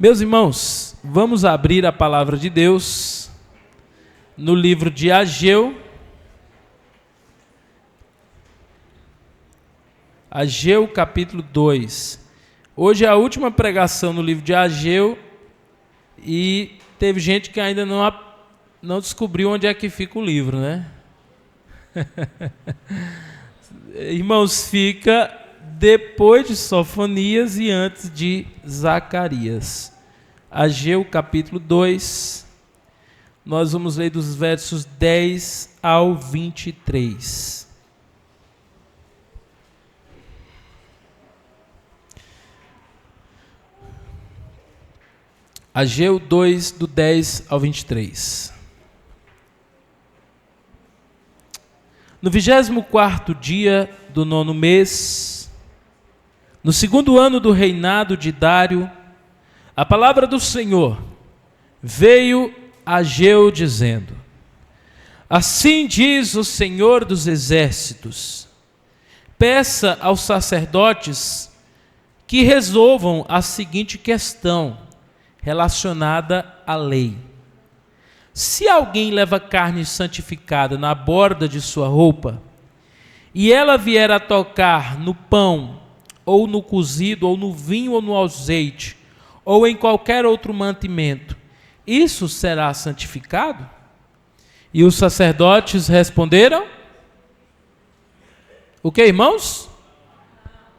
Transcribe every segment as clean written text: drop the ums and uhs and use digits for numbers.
Meus irmãos, vamos abrir a palavra de Deus no livro de Ageu. Ageu capítulo 2. Hoje é a última pregação no livro de Ageu e teve gente que ainda não descobriu onde é que fica o livro, né? Irmãos, fica depois de Sofonias e antes de Zacarias. Ageu capítulo 2, nós vamos ler dos versos 10 ao 23. Ageu 2, do 10 ao 23. No 24º dia do 9º mês, no 2º ano do reinado de Dário, a palavra do Senhor veio a Ageu dizendo: Assim diz o Senhor dos Exércitos, peça aos sacerdotes que resolvam a seguinte questão relacionada à lei. Se alguém leva carne santificada na borda de sua roupa, e ela vier a tocar no pão, ou no cozido, ou no vinho, ou no azeite, ou em qualquer outro mantimento, isso será santificado? E os sacerdotes responderam: o que, irmãos?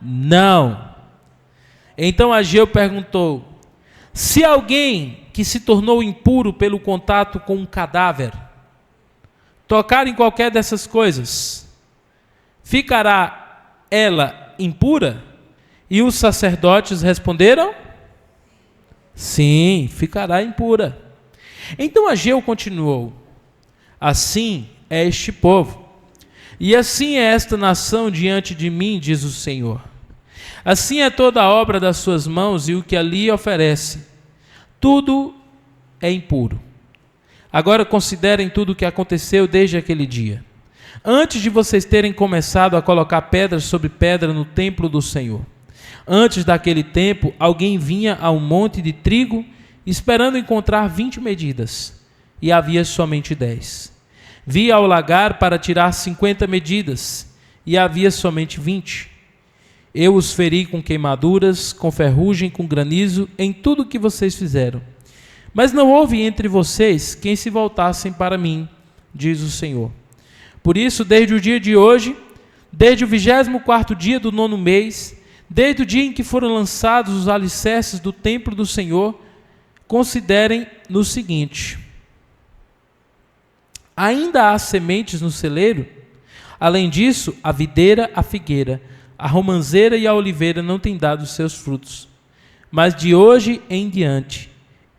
Não. Então Ageu perguntou: se alguém que se tornou impuro pelo contato com um cadáver tocar em qualquer dessas coisas, ficará ela impura? E os sacerdotes responderam: sim, ficará impura. Então Ageu continuou: assim é este povo, e assim é esta nação diante de mim, diz o Senhor. Assim é toda a obra das suas mãos e o que ali oferece. Tudo é impuro. Agora considerem tudo o que aconteceu desde aquele dia. Antes de vocês terem começado a colocar pedra sobre pedra no templo do Senhor. Antes daquele tempo, alguém vinha a um monte de trigo, esperando encontrar 20 medidas, e havia somente 10. Via ao lagar para tirar 50 medidas, e havia somente 20. Eu os feri com queimaduras, com ferrugem, com granizo, em tudo o que vocês fizeram. Mas não houve entre vocês quem se voltassem para mim, diz o Senhor. Por isso, desde o dia de hoje, desde o 24º dia do 9º mês, desde o dia em que foram lançados os alicerces do templo do Senhor, considerem no seguinte: ainda há sementes no celeiro? Além disso, a videira, a figueira, a romanceira e a oliveira não têm dado os seus frutos. Mas de hoje em diante,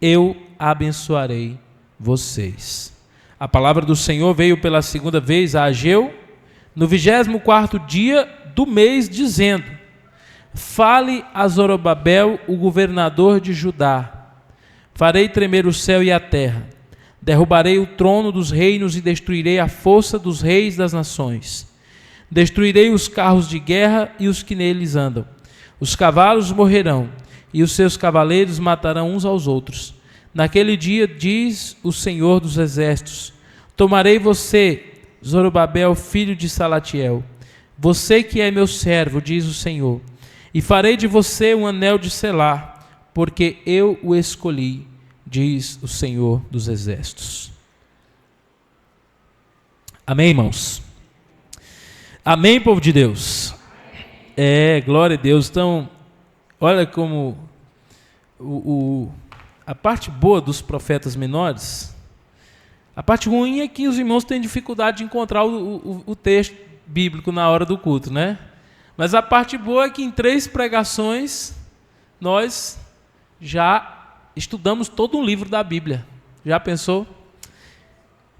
eu abençoarei vocês. A palavra do Senhor veio pela segunda vez a Ageu, no 24º dia do mês, dizendo: fale a Zorobabel, o governador de Judá. Farei tremer o céu e a terra. Derrubarei o trono dos reinos e destruirei a força dos reis das nações. Destruirei os carros de guerra e os que neles andam. Os cavalos morrerão, e os seus cavaleiros matarão uns aos outros. Naquele dia, diz o Senhor dos Exércitos, tomarei você, Zorobabel, filho de Salatiel, você que é meu servo, diz o Senhor, e farei de você um anel de selar, porque eu o escolhi, diz o Senhor dos Exércitos. Amém, irmãos? Amém, povo de Deus? Glória a Deus. Então, olha como a parte boa dos profetas menores, a parte ruim é que os irmãos têm dificuldade de encontrar o texto bíblico na hora do culto, né? Mas a parte boa é que em 3 pregações nós já estudamos todo um livro da Bíblia. Já pensou?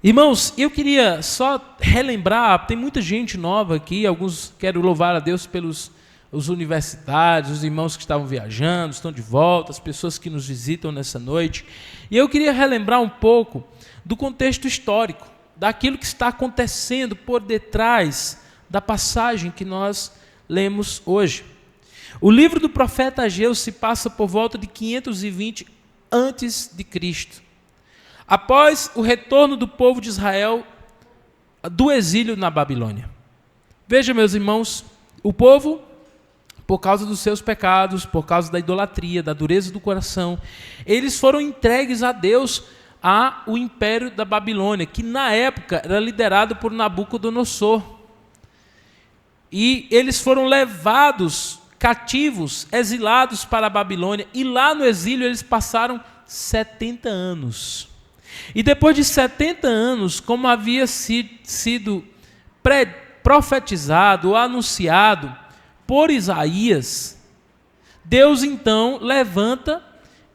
Irmãos, eu queria só relembrar, tem muita gente nova aqui, alguns quero louvar a Deus pelos os universitários, os irmãos que estavam viajando, estão de volta, as pessoas que nos visitam nessa noite. E eu queria relembrar um pouco do contexto histórico, daquilo que está acontecendo por detrás da passagem que nós lemos hoje. O livro do profeta Ageu se passa por volta de 520 antes de Cristo, após o retorno do povo de Israel do exílio na Babilônia. Veja, meus irmãos, o povo, por causa dos seus pecados, por causa da idolatria, da dureza do coração, eles foram entregues a Deus, ao império da Babilônia, que na época era liderado por Nabucodonosor. E eles foram levados cativos, exilados para a Babilônia, e lá no exílio eles passaram 70 anos. E depois de 70 anos, como havia sido profetizado ou anunciado por Isaías, Deus então levanta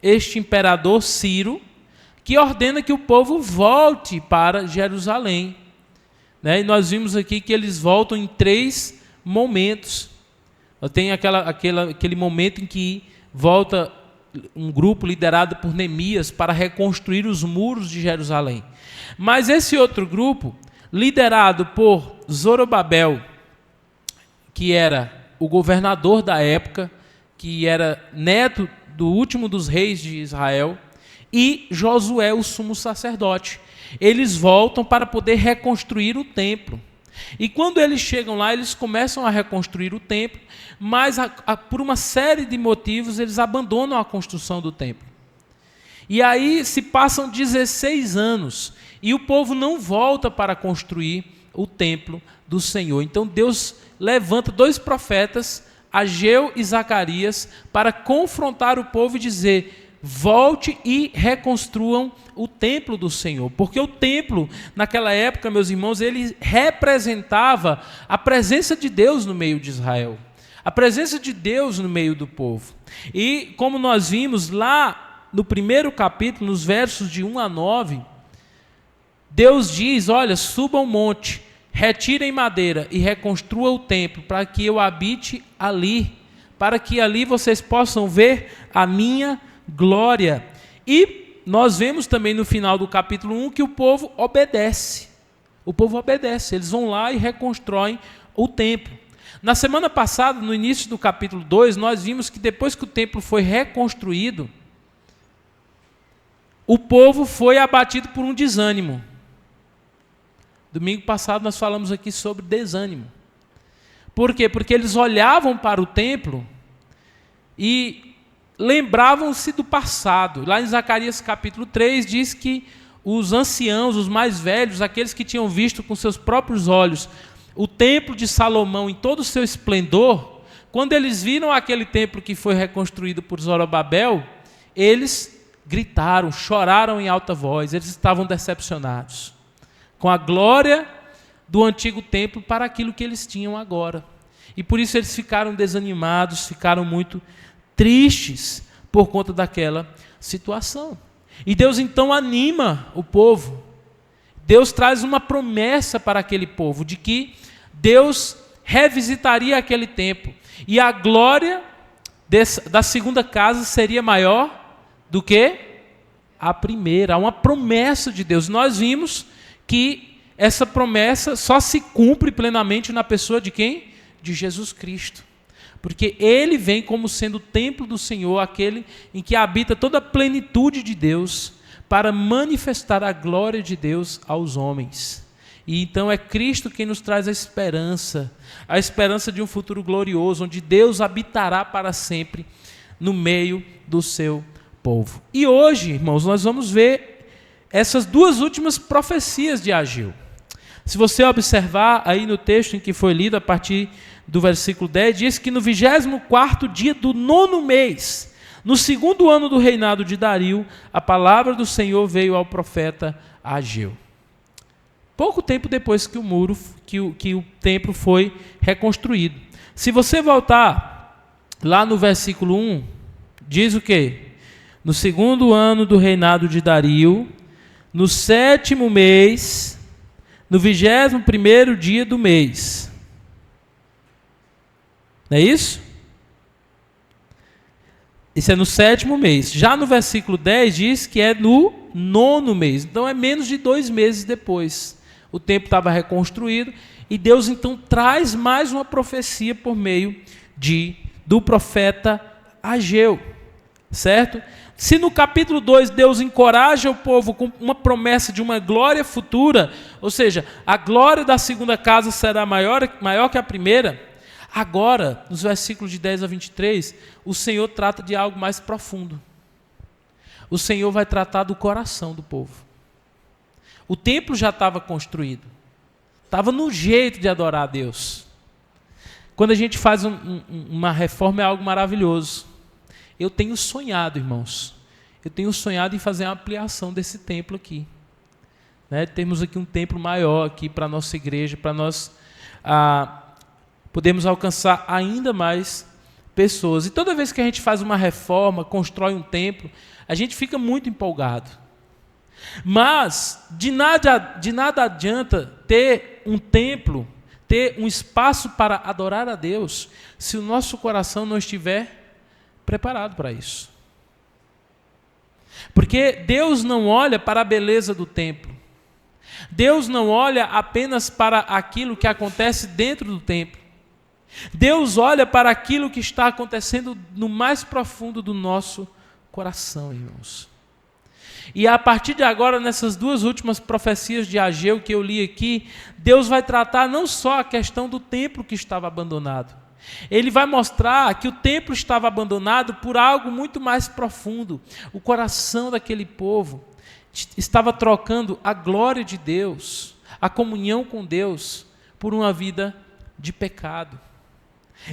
este imperador Ciro, que ordena que o povo volte para Jerusalém. E nós vimos aqui que eles voltam em 3 momentos. Tem aquele momento em que volta um grupo liderado por Neemias para reconstruir os muros de Jerusalém. Mas esse outro grupo, liderado por Zorobabel, que era o governador da época, que era neto do último dos reis de Israel, e Josué, o sumo sacerdote. Eles voltam para poder reconstruir o templo. E quando eles chegam lá, eles começam a reconstruir o templo, mas por uma série de motivos eles abandonam a construção do templo. E aí se passam 16 anos e o povo não volta para construir o templo do Senhor. Então Deus levanta 2 profetas, Ageu e Zacarias, para confrontar o povo e dizer: volte e reconstruam o templo do Senhor. Porque o templo, naquela época, meus irmãos, ele representava a presença de Deus no meio de Israel. A presença de Deus no meio do povo. E como nós vimos lá no primeiro capítulo, nos versos de 1 a 9, Deus diz: olha, suba ao monte, retirem madeira e reconstrua o templo, para que eu habite ali, para que ali vocês possam ver a minha glória. E nós vemos também no final do capítulo 1 que o povo obedece. O povo obedece, eles vão lá e reconstroem o templo. Na semana passada, no início do capítulo 2, nós vimos que depois que o templo foi reconstruído, o povo foi abatido por um desânimo. Domingo passado nós falamos aqui sobre desânimo. Por quê? Porque eles olhavam para o templo e lembravam-se do passado. Lá em Zacarias capítulo 3 diz que os anciãos, os mais velhos, aqueles que tinham visto com seus próprios olhos o templo de Salomão em todo o seu esplendor, quando eles viram aquele templo que foi reconstruído por Zorobabel, eles gritaram, choraram em alta voz, eles estavam decepcionados com a glória do antigo templo para aquilo que eles tinham agora. E por isso eles ficaram desanimados, ficaram muito tristes por conta daquela situação. E Deus então anima o povo. Deus traz uma promessa para aquele povo de que Deus revisitaria aquele templo. E a glória da segunda casa seria maior do que a primeira. Há uma promessa de Deus. Nós vimos que essa promessa só se cumpre plenamente na pessoa de quem? De Jesus Cristo. Porque Ele vem como sendo o templo do Senhor, aquele em que habita toda a plenitude de Deus, para manifestar a glória de Deus aos homens. E então é Cristo quem nos traz a esperança de um futuro glorioso, onde Deus habitará para sempre no meio do seu povo. E hoje, irmãos, nós vamos ver essas 2 últimas profecias de Ageu. Se você observar aí no texto em que foi lido, a partir do versículo 10, diz que no 24º dia do 9º mês, no 2º ano do reinado de Dario, a palavra do Senhor veio ao profeta Ageu. Pouco tempo depois que o templo foi reconstruído. Se você voltar lá no versículo 1, diz o quê? No 2º ano do reinado de Dario, no 7º mês, no 21º dia do mês. Não é isso? Isso é no 7º mês. Já no versículo 10 diz que é no 9º mês. Então é menos de 2 meses depois. O templo estava reconstruído e Deus então traz mais uma profecia por meio do profeta Ageu, certo? Se no capítulo 2 Deus encoraja o povo com uma promessa de uma glória futura, ou seja, a glória da segunda casa será maior que a primeira, agora, nos versículos de 10 a 23, o Senhor trata de algo mais profundo. O Senhor vai tratar do coração do povo. O templo já estava construído, estava no jeito de adorar a Deus. Quando a gente faz uma reforma é algo maravilhoso. Eu tenho sonhado, irmãos, em fazer uma ampliação desse templo aqui. Né? Temos aqui um templo maior aqui para a nossa igreja, para nós podermos alcançar ainda mais pessoas. E toda vez que a gente faz uma reforma, constrói um templo, a gente fica muito empolgado. Mas de nada adianta ter um templo, ter um espaço para adorar a Deus, se o nosso coração não estiver preparado para isso. Porque Deus não olha para a beleza do templo. Deus não olha apenas para aquilo que acontece dentro do templo. Deus olha para aquilo que está acontecendo no mais profundo do nosso coração, irmãos. E a partir de agora, nessas duas últimas profecias de Ageu que eu li aqui, Deus vai tratar não só a questão do templo que estava abandonado. Ele vai mostrar que o templo estava abandonado por algo muito mais profundo. O coração daquele povo estava trocando a glória de Deus, a comunhão com Deus, por uma vida de pecado.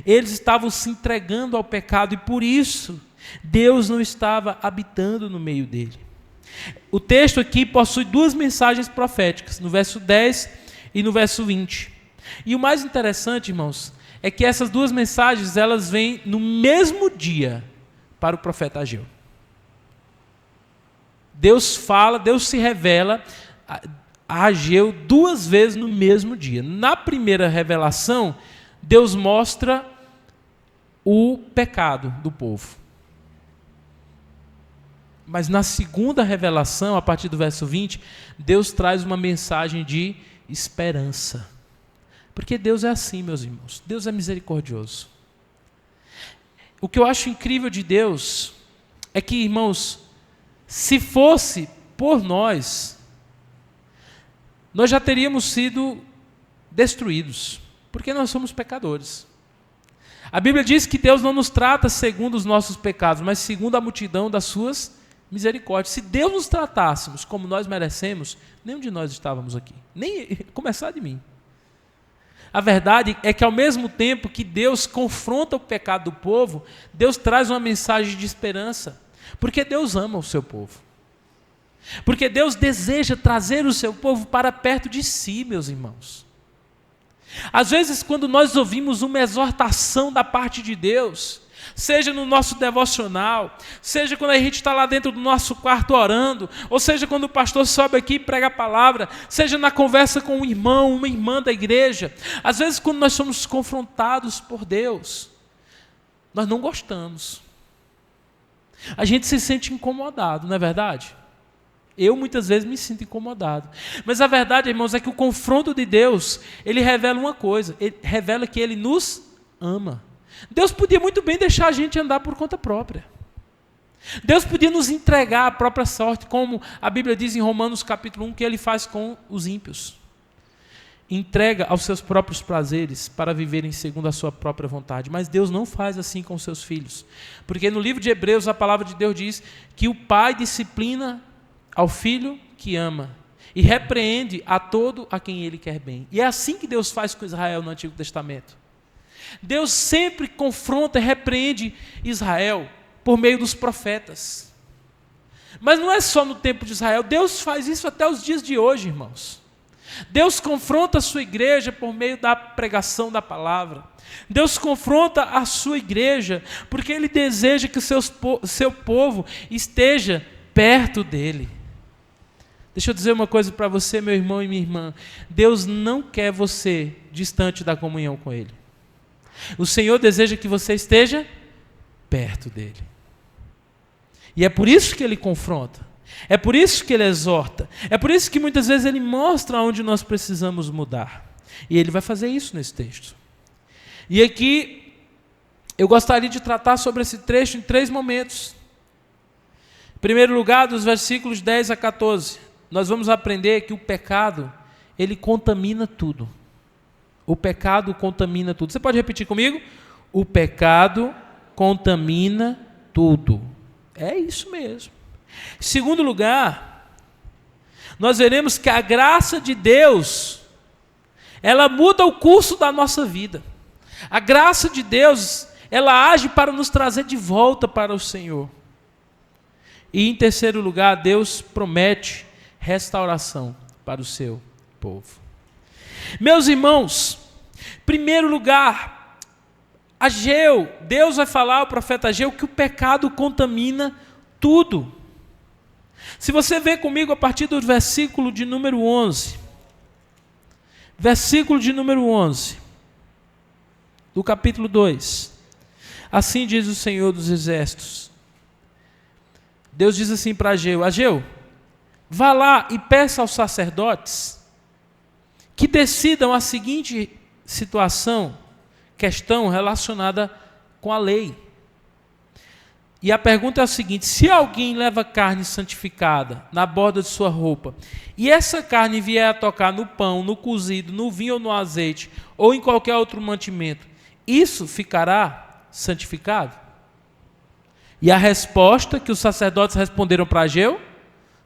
Eles estavam se entregando ao pecado e por isso Deus não estava habitando no meio dele. O texto aqui possui duas mensagens proféticas, no verso 10 e no verso 20. E o mais interessante, irmãos, é que essas duas mensagens, elas vêm no mesmo dia para o profeta Ageu. Deus fala, Deus se revela a Ageu duas vezes no mesmo dia. Na primeira revelação, Deus mostra o pecado do povo. Mas na segunda revelação, a partir do verso 20, Deus traz uma mensagem de esperança. Porque Deus é assim, meus irmãos. Deus é misericordioso. O que eu acho incrível de Deus é que, irmãos, se fosse por nós, nós já teríamos sido destruídos, porque nós somos pecadores. A Bíblia diz que Deus não nos trata segundo os nossos pecados, mas segundo a multidão das suas misericórdias. Se Deus nos tratássemos como nós merecemos, nenhum de nós estávamos aqui. Nem começar de mim. A verdade é que ao mesmo tempo que Deus confronta o pecado do povo, Deus traz uma mensagem de esperança. Porque Deus ama o seu povo. Porque Deus deseja trazer o seu povo para perto de si, meus irmãos. Às vezes, quando nós ouvimos uma exortação da parte de Deus, seja no nosso devocional, seja quando a gente está lá dentro do nosso quarto orando, ou seja quando o pastor sobe aqui e prega a palavra, seja na conversa com um irmão, uma irmã da igreja, às vezes quando nós somos confrontados por Deus, nós não gostamos. A gente se sente incomodado, não é verdade? Eu muitas vezes me sinto incomodado. Mas a verdade, irmãos, é que o confronto de Deus, ele revela uma coisa, ele revela que ele nos ama. Deus podia muito bem deixar a gente andar por conta própria. Deus podia nos entregar a própria sorte, como a Bíblia diz em Romanos capítulo 1, que ele faz com os ímpios. Entrega aos seus próprios prazeres para viverem segundo a sua própria vontade. Mas Deus não faz assim com os seus filhos. Porque no livro de Hebreus, a palavra de Deus diz que o pai disciplina ao filho que ama e repreende a todo a quem ele quer bem. E é assim que Deus faz com Israel no Antigo Testamento. Deus sempre confronta e repreende Israel por meio dos profetas. Mas não é só no tempo de Israel, Deus faz isso até os dias de hoje, irmãos. Deus confronta a sua igreja por meio da pregação da palavra. Deus confronta a sua igreja porque Ele deseja que o seu povo esteja perto dEle. Deixa eu dizer uma coisa para você, meu irmão e minha irmã. Deus não quer você distante da comunhão com Ele. O Senhor deseja que você esteja perto dEle. E é por isso que Ele confronta. É por isso que Ele exorta. É por isso que muitas vezes Ele mostra onde nós precisamos mudar. E Ele vai fazer isso nesse texto. E aqui, eu gostaria de tratar sobre esse trecho em 3 momentos. Em primeiro lugar, dos versículos 10 a 14, nós vamos aprender que o pecado, ele contamina tudo. O pecado contamina tudo. Você pode repetir comigo? O pecado contamina tudo. É isso mesmo. Em segundo lugar, nós veremos que a graça de Deus, ela muda o curso da nossa vida. A graça de Deus, ela age para nos trazer de volta para o Senhor. E em terceiro lugar, Deus promete restauração para o seu povo. Meus irmãos, em primeiro lugar, Ageu, Deus vai falar ao profeta Ageu que o pecado contamina tudo. Se você ver comigo a partir do versículo de número 11, versículo de número 11, do capítulo 2, assim diz o Senhor dos Exércitos. Deus diz assim para Ageu: Ageu, vá lá e peça aos sacerdotes que decidam a seguinte questão relacionada com a lei. E a pergunta é a seguinte: se alguém leva carne santificada na borda de sua roupa, e essa carne vier a tocar no pão, no cozido, no vinho ou no azeite, ou em qualquer outro mantimento, isso ficará santificado? E a resposta que os sacerdotes responderam para Ageu: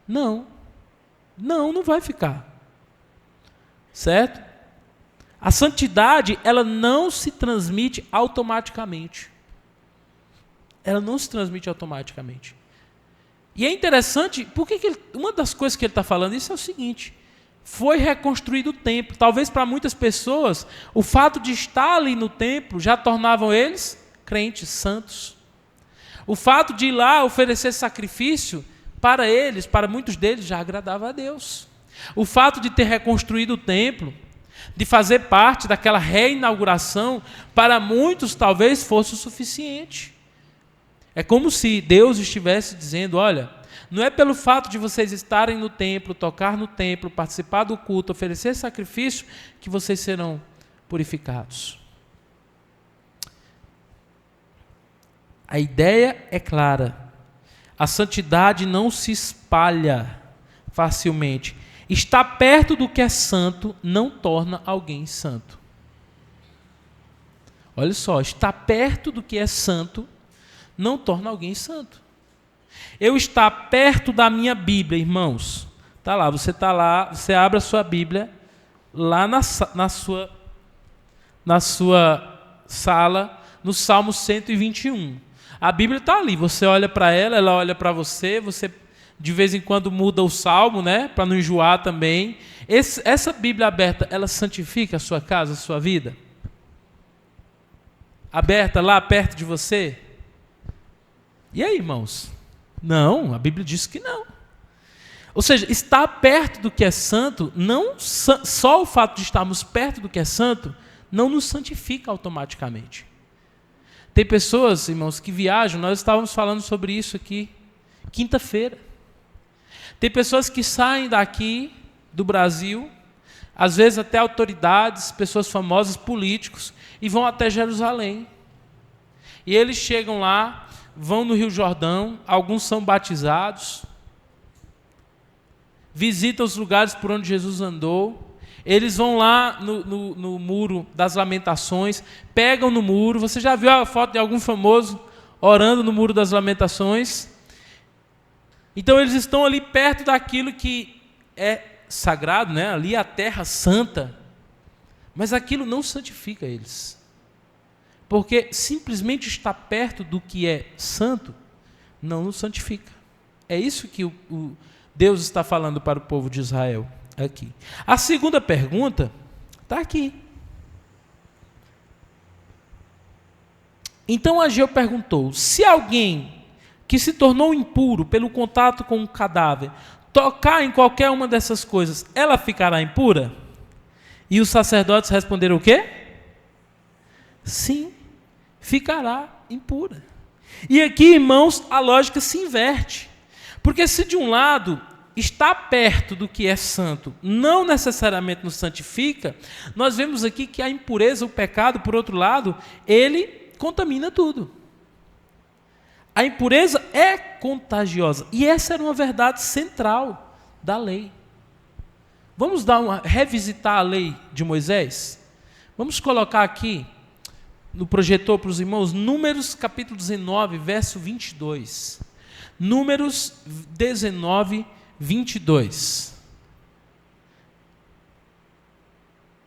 não, não vai ficar. Certo? A santidade, ela não se transmite automaticamente. Ela não se transmite automaticamente. E é interessante, porque uma das coisas que ele está falando, isso é o seguinte: foi reconstruído o templo. Talvez para muitas pessoas, o fato de estar ali no templo já tornavam eles crentes, santos. O fato de ir lá oferecer sacrifício, para eles, para muitos deles, já agradava a Deus. O fato de ter reconstruído o templo, de fazer parte daquela reinauguração, para muitos talvez fosse o suficiente. É como se Deus estivesse dizendo: olha, não é pelo fato de vocês estarem no templo, tocar no templo, participar do culto, oferecer sacrifício, que vocês serão purificados. A ideia é clara. A santidade não se espalha facilmente. Estar perto do que é santo não torna alguém santo. Olha só, estar perto do que é santo não torna alguém santo. Eu estar perto da minha Bíblia, irmãos, está lá, você abre a sua Bíblia, lá na sua sala, no Salmo 121. A Bíblia está ali, você olha para ela, ela olha para você, você de vez em quando muda o salmo, né, para não enjoar também. Essa Bíblia aberta, ela santifica a sua casa, a sua vida? Aberta lá perto de você? E aí, irmãos? Não, a Bíblia diz que não. Ou seja, estar perto do que é santo, não só o fato de estarmos perto do que é santo, não nos santifica automaticamente. Tem pessoas, irmãos, que viajam, nós estávamos falando sobre isso aqui, quinta-feira. Tem pessoas que saem daqui, do Brasil, às vezes até autoridades, pessoas famosas, políticos, e vão até Jerusalém. E eles chegam lá, vão no Rio Jordão, alguns são batizados, visitam os lugares por onde Jesus andou. Eles vão lá no muro das lamentações, pegam no muro. Você já viu a foto de algum famoso orando no muro das lamentações? Então eles estão ali perto daquilo que é sagrado, né? Ali a terra santa. Mas aquilo não santifica eles. Porque simplesmente estar perto do que é santo não nos santifica. É isso que o Deus está falando para o povo de Israel aqui. A segunda pergunta está aqui. Então Ageu perguntou: se alguém que se tornou impuro pelo contato com um cadáver tocar em qualquer uma dessas coisas, ela ficará impura? E os sacerdotes responderam o quê? Sim, ficará impura. E aqui, irmãos, a lógica se inverte. Porque se de um lado estar perto do que é santo não necessariamente nos santifica, nós vemos aqui que a impureza, o pecado, por outro lado, ele contamina tudo. A impureza é contagiosa. E essa era uma verdade central da lei. Vamos revisitar a lei de Moisés? Vamos colocar aqui no projetor para os irmãos, Números capítulo 19, verso 22. Números 19, 22.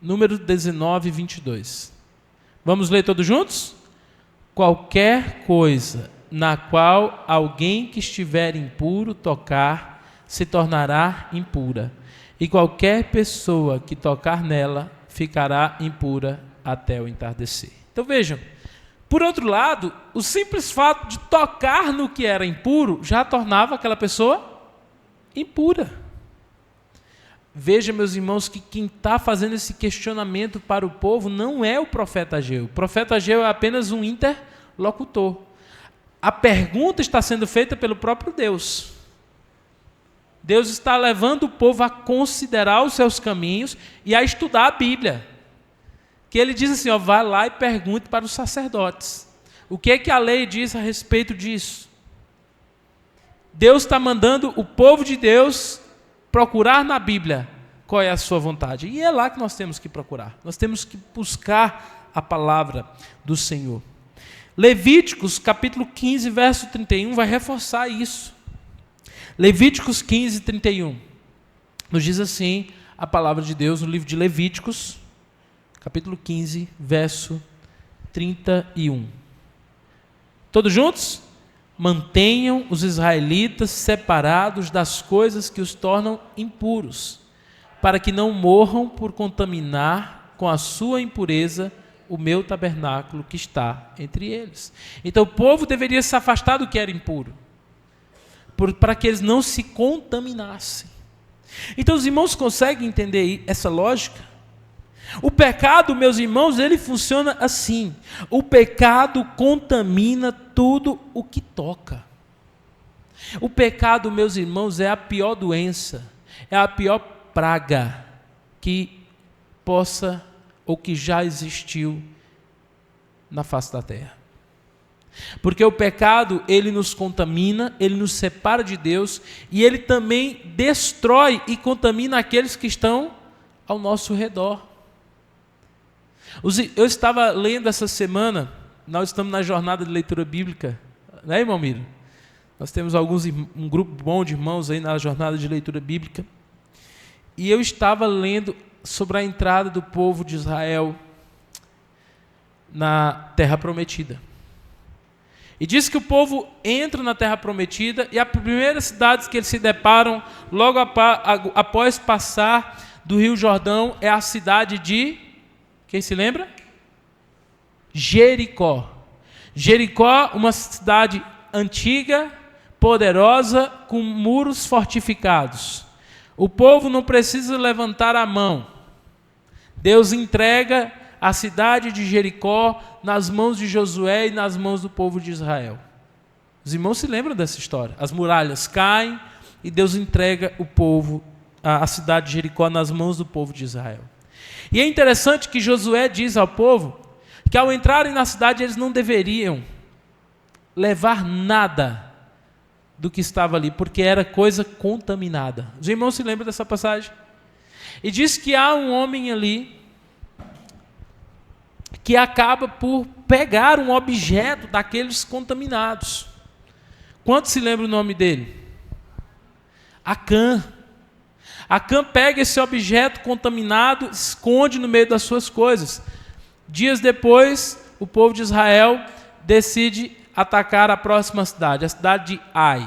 Número 19, 22. Vamos ler todos juntos? Qualquer coisa na qual alguém que estiver impuro tocar, se tornará impura. E qualquer pessoa que tocar nela, ficará impura até o entardecer. Então vejam, por outro lado, o simples fato de tocar no que era impuro, já tornava aquela pessoa impura. Veja, meus irmãos, que quem está fazendo esse questionamento para o povo não é o profeta Ageu. O profeta Ageu é apenas um interlocutor. A pergunta está sendo feita pelo próprio Deus. Deus está levando o povo a considerar os seus caminhos e a estudar a Bíblia. Que ele diz assim, vai lá e pergunte para os sacerdotes. O que é que a lei diz a respeito disso? Deus está mandando o povo de Deus procurar na Bíblia qual é a sua vontade. E é lá que nós temos que procurar. Nós temos que buscar a palavra do Senhor. Levíticos, capítulo 15, verso 31, vai reforçar isso. Levíticos 15, 31. Nos diz assim a palavra de Deus no livro de Levíticos, capítulo 15, verso 31. Todos juntos? Mantenham os israelitas separados das coisas que os tornam impuros, para que não morram por contaminar com a sua impureza o meu tabernáculo que está entre eles. Então o povo deveria se afastar do que era impuro, para que eles não se contaminassem. Então os irmãos conseguem entender essa lógica? O pecado, meus irmãos, ele funciona assim. O pecado contamina tudo o que toca. O pecado, meus irmãos, é a pior doença, é a pior praga que possa ou que já existiu na face da terra. Porque o pecado, ele nos contamina, ele nos separa de Deus e ele também destrói e contamina aqueles que estão ao nosso redor. Eu estava lendo essa semana, nós estamos na jornada de leitura bíblica, né, irmão Miro? Nós temos um grupo bom de irmãos aí na jornada de leitura bíblica. E eu estava lendo sobre a entrada do povo de Israel na Terra Prometida. E diz que o povo entra na Terra Prometida e a primeira cidade que eles se deparam logo após passar do Rio Jordão é a cidade de... Quem se lembra? Jericó. Jericó, uma cidade antiga, poderosa, com muros fortificados. O povo não precisa levantar a mão. Deus entrega a cidade de Jericó nas mãos de Josué e nas mãos do povo de Israel. Os irmãos se lembram dessa história. As muralhas caem e Deus entrega o povo, a cidade de Jericó nas mãos do povo de Israel. E é interessante que Josué diz ao povo que ao entrarem na cidade eles não deveriam levar nada do que estava ali, porque era coisa contaminada. Os irmãos se lembram dessa passagem? E diz que há um homem ali que acaba por pegar um objeto daqueles contaminados. Quantos se lembram o nome dele? Acã. Acã pega esse objeto contaminado, esconde no meio das suas coisas. Dias depois, o povo de Israel decide atacar a próxima cidade, a cidade de Ai.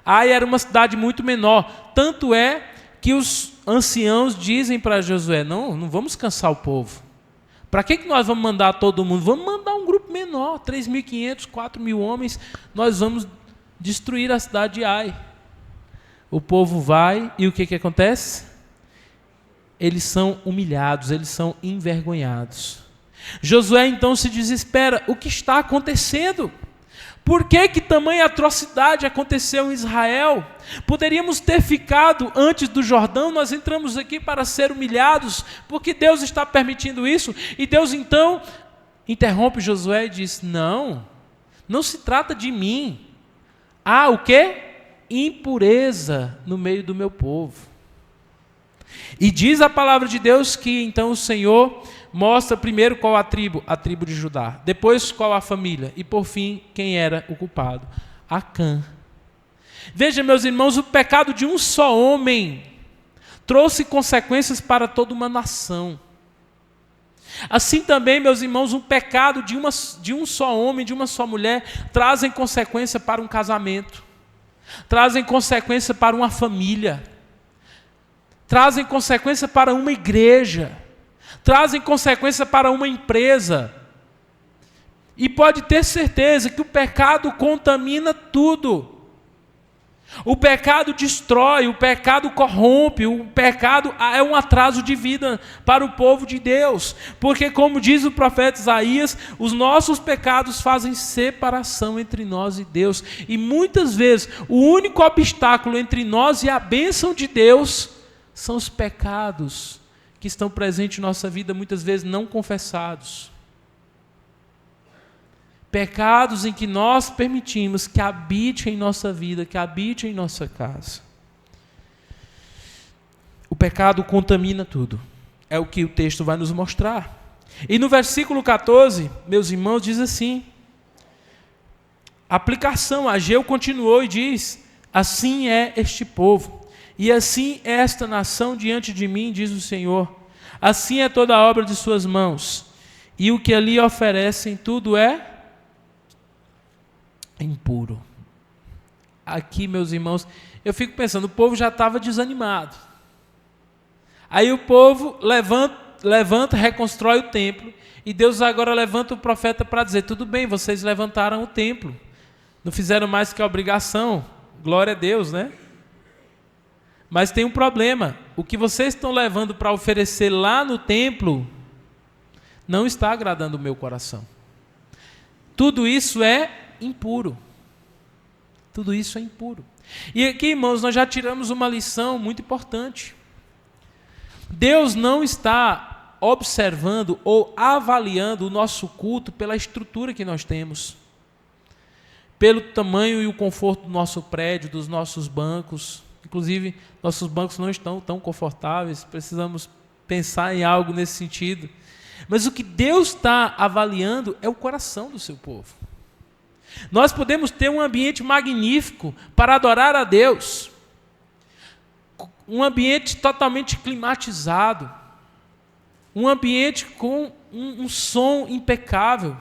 Ai era uma cidade muito menor, tanto é que os anciãos dizem para Josué, não vamos cansar o povo. Para que nós vamos mandar todo mundo? Vamos mandar um grupo menor, 3.500, 4.000 homens, nós vamos destruir a cidade de Ai. O povo vai e o que acontece? Eles são humilhados, eles são envergonhados. Josué então se desespera, o que está acontecendo? Por que tamanha atrocidade aconteceu em Israel? Poderíamos ter ficado antes do Jordão, nós entramos aqui para ser humilhados, porque Deus está permitindo isso, e Deus então interrompe Josué e diz: não, não se trata de mim. Há o quê? Impureza no meio do meu povo. E diz a palavra de Deus que então o Senhor mostra primeiro qual a tribo de Judá, depois qual a família, e por fim quem era o culpado, Acã. Veja, meus irmãos, o pecado de um só homem trouxe consequências para toda uma nação. Assim também, meus irmãos, o pecado de um só homem, de uma só mulher, trazem consequência para um casamento, trazem consequência para uma família, trazem consequência para uma igreja, trazem consequência para uma empresa. E pode ter certeza que o pecado contamina tudo. O pecado destrói, o pecado corrompe, o pecado é um atraso de vida para o povo de Deus. Porque, como diz o profeta Isaías, os nossos pecados fazem separação entre nós e Deus. E muitas vezes, o único obstáculo entre nós e a bênção de Deus são os pecados que estão presentes em nossa vida, muitas vezes não confessados. Pecados em que nós permitimos que habite em nossa vida, que habite em nossa casa. O pecado contamina tudo. É o que o texto vai nos mostrar. E no versículo 14, meus irmãos, diz assim: aplicação, Ageu continuou e diz: assim é este povo, e assim é esta nação diante de mim, diz o Senhor. Assim é toda a obra de suas mãos, e o que ali oferecem, tudo é impuro. Aqui, meus irmãos, eu fico pensando, o povo já estava desanimado. Aí o povo levanta, reconstrói o templo, e Deus agora levanta o profeta para dizer: tudo bem, vocês levantaram o templo, não fizeram mais que a obrigação, glória a Deus, né? Mas tem um problema, o que vocês estão levando para oferecer lá no templo, não está agradando o meu coração. Tudo isso é impuro. Tudo isso é impuro. E aqui, irmãos, nós já tiramos uma lição muito importante. Deus não está observando ou avaliando o nosso culto pela estrutura que nós temos, pelo tamanho e o conforto do nosso prédio, dos nossos bancos. Inclusive, nossos bancos não estão tão confortáveis, precisamos pensar em algo nesse sentido. Mas o que Deus está avaliando é o coração do seu povo. Nós podemos ter um ambiente magnífico para adorar a Deus, um ambiente totalmente climatizado, um ambiente com um som impecável,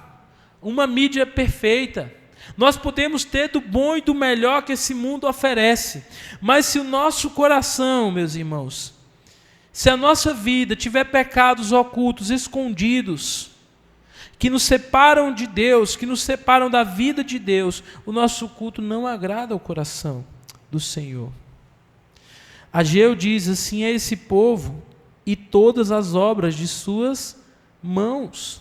uma mídia perfeita. Nós podemos ter do bom e do melhor que esse mundo oferece, mas se o nosso coração, meus irmãos, se a nossa vida tiver pecados ocultos, escondidos, que nos separam de Deus, que nos separam da vida de Deus, o nosso culto não agrada ao coração do Senhor. Ageu diz: assim é esse povo e todas as obras de suas mãos.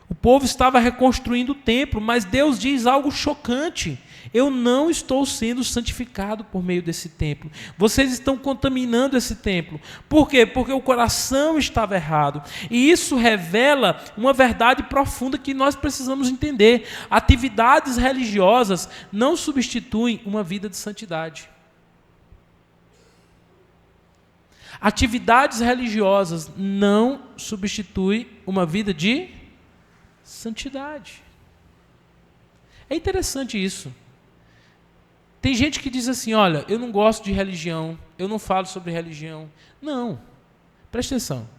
O povo estava reconstruindo o templo, mas Deus diz algo chocante: eu não estou sendo santificado por meio desse templo. Vocês estão contaminando esse templo. Por quê? Porque o coração estava errado. E isso revela uma verdade profunda que nós precisamos entender. Atividades religiosas não substituem uma vida de santidade. Atividades religiosas não substituem uma vida de santidade. É interessante isso. Tem gente que diz assim: olha, eu não gosto de religião, eu não falo sobre religião. Não, presta atenção.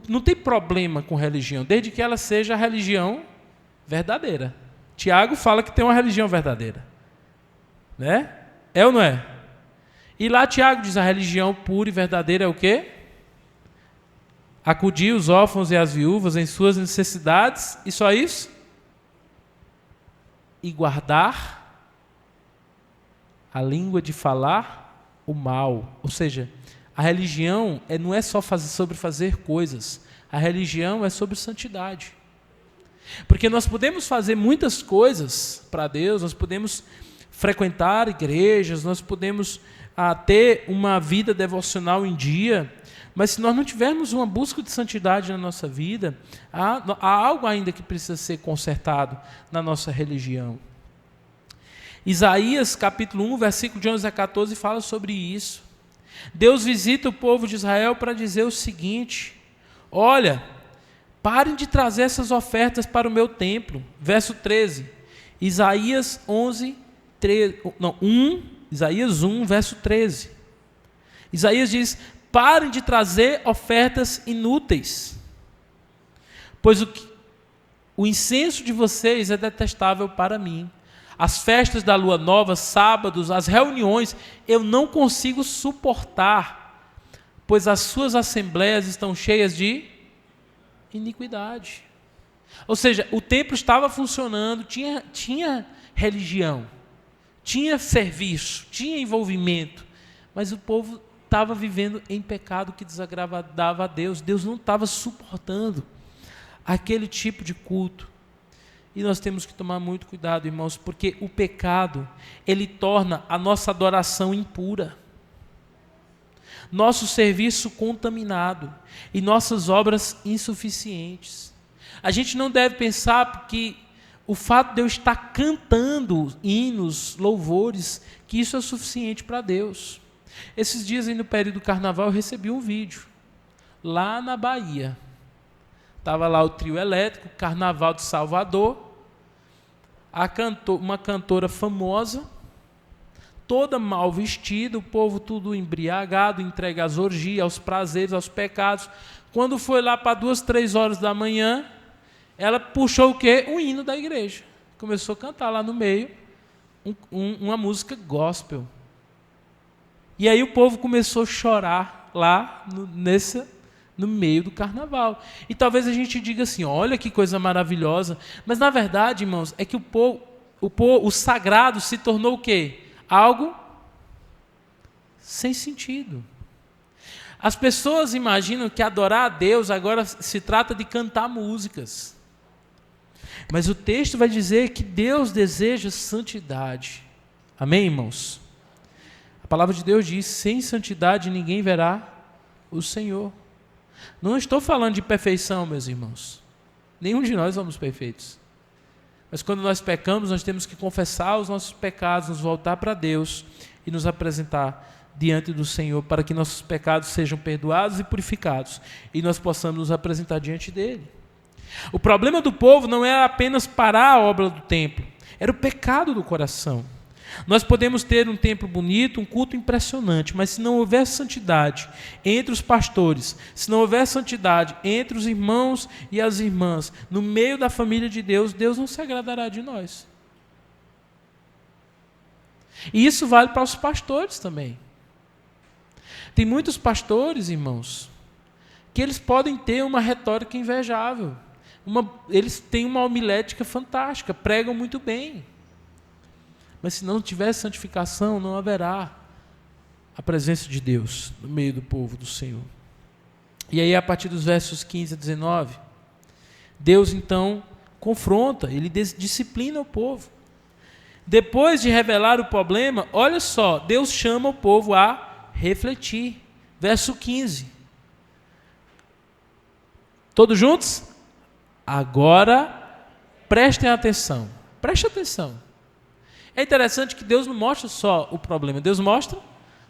Não tem problema com religião, desde que ela seja a religião verdadeira. Tiago fala que tem uma religião verdadeira. Né? É ou não é? E lá Tiago diz: a religião pura e verdadeira é o quê? Acudir os órfãos e as viúvas em suas necessidades, e só isso? E guardar a língua de falar o mal. Ou seja, a religião não é só sobre fazer coisas, a religião é sobre santidade. Porque nós podemos fazer muitas coisas para Deus, nós podemos frequentar igrejas, nós podemos ter uma vida devocional em dia, Mas se nós não tivermos uma busca de santidade na nossa vida, há algo ainda que precisa ser consertado na nossa religião. Isaías capítulo 1, versículo de 11 a 14 fala sobre isso. Deus visita o povo de Israel para dizer o seguinte: olha, parem de trazer essas ofertas para o meu templo. Verso 13, Isaías 1, verso 13. Isaías diz: parem de trazer ofertas inúteis, pois o incenso de vocês é detestável para mim. As festas da lua nova, sábados, as reuniões, eu não consigo suportar, pois as suas assembleias estão cheias de iniquidade. Ou seja, o templo estava funcionando, tinha religião, tinha serviço, tinha envolvimento, mas o povo estava vivendo em pecado que desagradava a Deus. Deus não estava suportando aquele tipo de culto. E nós temos que tomar muito cuidado, irmãos, porque o pecado, ele torna a nossa adoração impura, nosso serviço contaminado e nossas obras insuficientes. A gente não deve pensar que o fato de eu estar cantando hinos, louvores, que isso é suficiente para Deus. Esses dias aí no período do carnaval eu recebi um vídeo, lá na Bahia. Estava lá o trio elétrico, Carnaval de Salvador, uma cantora famosa, toda mal vestida, o povo tudo embriagado, entregue às orgias, aos prazeres, aos pecados. Quando foi lá para 2, 3 horas da manhã, ela puxou o quê? O hino da igreja. Começou a cantar lá no meio, uma música gospel. E aí o povo começou a chorar lá no meio do carnaval. E talvez a gente diga assim, olha que coisa maravilhosa. Mas na verdade, irmãos, é que o sagrado se tornou o quê? Algo sem sentido. As pessoas imaginam que adorar a Deus agora se trata de cantar músicas. Mas o texto vai dizer que Deus deseja santidade. Amém, irmãos? A palavra de Deus diz, sem santidade ninguém verá o Senhor. Não estou falando de perfeição, meus irmãos. Nenhum de nós somos perfeitos. Mas quando nós pecamos, nós temos que confessar os nossos pecados, nos voltar para Deus e nos apresentar diante do Senhor para que nossos pecados sejam perdoados e purificados e nós possamos nos apresentar diante dele. O problema do povo não era apenas parar a obra do templo, era o pecado do coração. Nós podemos ter um templo bonito, um culto impressionante, mas se não houver santidade entre os pastores, se não houver santidade entre os irmãos e as irmãs, no meio da família de Deus, Deus não se agradará de nós. E isso vale para os pastores também. Tem muitos pastores, irmãos, que eles podem ter uma retórica invejável. Eles têm uma homilética fantástica, pregam muito bem. Mas se não tiver santificação, não haverá a presença de Deus no meio do povo do Senhor. E aí, a partir dos versos 15 a 19, Deus então confronta, ele disciplina o povo. Depois de revelar o problema, olha só, Deus chama o povo a refletir. Verso 15. Todos juntos? Agora, prestem atenção. Preste atenção. É interessante que Deus não mostra só o problema, Deus mostra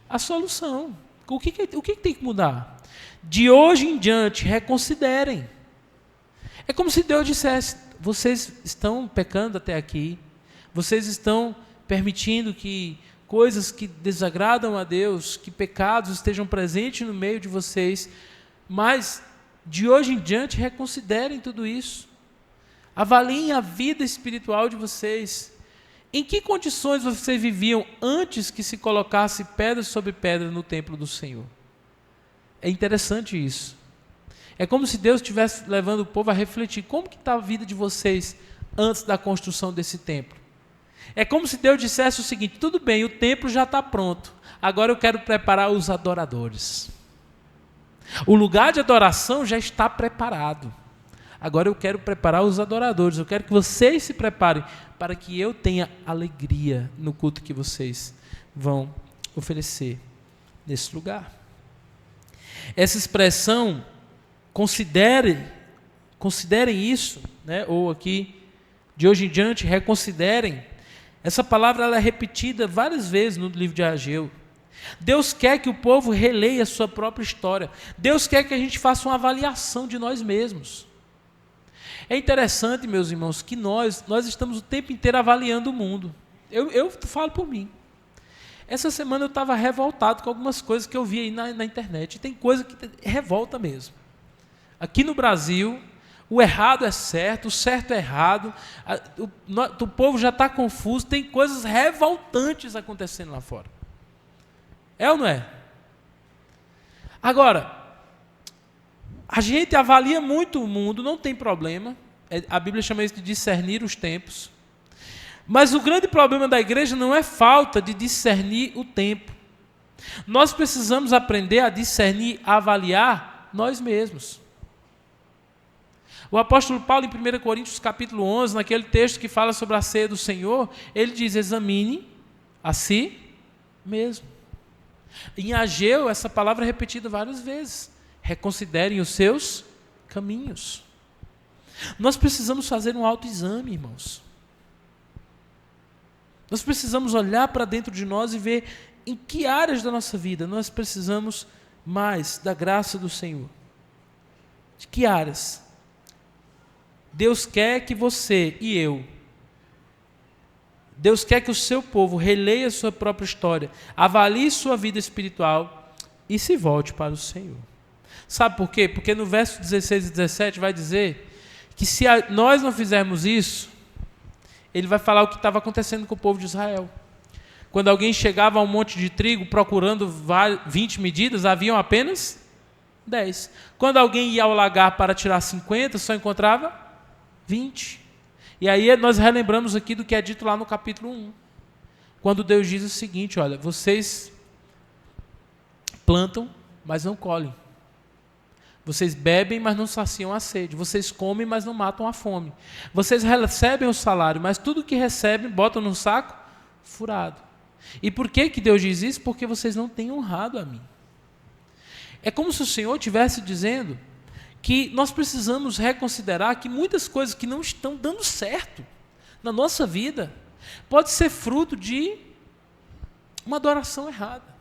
a solução. O que tem que mudar? De hoje em diante, reconsiderem. É como se Deus dissesse, vocês estão pecando até aqui, vocês estão permitindo que coisas que desagradam a Deus, que pecados estejam presentes no meio de vocês, mas de hoje em diante reconsiderem tudo isso. Avaliem a vida espiritual de vocês. Em que condições vocês viviam antes que se colocasse pedra sobre pedra no templo do Senhor? É interessante isso. É como se Deus estivesse levando o povo a refletir. Como que está a vida de vocês antes da construção desse templo? É como se Deus dissesse o seguinte, tudo bem, o templo já está pronto. Agora eu quero preparar os adoradores. O lugar de adoração já está preparado. Agora eu quero preparar os adoradores. Eu quero que vocês se preparem para que eu tenha alegria no culto que vocês vão oferecer nesse lugar. Essa expressão, considerem isso, né? Ou aqui, de hoje em diante, reconsiderem. Essa palavra ela é repetida várias vezes no livro de Ageu. Deus quer que o povo releia a sua própria história. Deus quer que a gente faça uma avaliação de nós mesmos. É interessante, meus irmãos, que nós estamos o tempo inteiro avaliando o mundo. Eu falo por mim. Essa semana eu estava revoltado com algumas coisas que eu vi aí na internet. E tem coisa que revolta mesmo. Aqui no Brasil, o errado é certo, o certo é errado. O povo já está confuso. Tem coisas revoltantes acontecendo lá fora. É ou não é? Agora, a gente avalia muito o mundo, não tem problema. A Bíblia chama isso de discernir os tempos. Mas o grande problema da igreja não é falta de discernir o tempo. Nós precisamos aprender a discernir, a avaliar nós mesmos. O apóstolo Paulo, em 1 Coríntios capítulo 11, naquele texto que fala sobre a ceia do Senhor, ele diz: examine a si mesmo. Em Ageu, essa palavra é repetida várias vezes. Reconsiderem os seus caminhos. Nós precisamos fazer um autoexame, irmãos. Nós precisamos olhar para dentro de nós e ver em que áreas da nossa vida nós precisamos mais da graça do Senhor. De que áreas? Deus quer que você e eu, Deus quer que o seu povo releia a sua própria história, avalie sua vida espiritual e se volte para o Senhor. Sabe por quê? Porque no verso 16 e 17 vai dizer que se nós não fizermos isso, ele vai falar o que estava acontecendo com o povo de Israel. Quando alguém chegava a um monte de trigo procurando 20 medidas, haviam apenas 10. Quando alguém ia ao lagar para tirar 50, só encontrava 20. E aí nós relembramos aqui do que é dito lá no capítulo 1. Quando Deus diz o seguinte: olha, vocês plantam, mas não colhem. Vocês bebem, mas não saciam a sede. Vocês comem, mas não matam a fome. Vocês recebem o salário, mas tudo que recebem botam num saco furado. E por que Deus diz isso? Porque vocês não têm honrado a mim. É como se o Senhor estivesse dizendo que nós precisamos reconsiderar que muitas coisas que não estão dando certo na nossa vida pode ser fruto de uma adoração errada.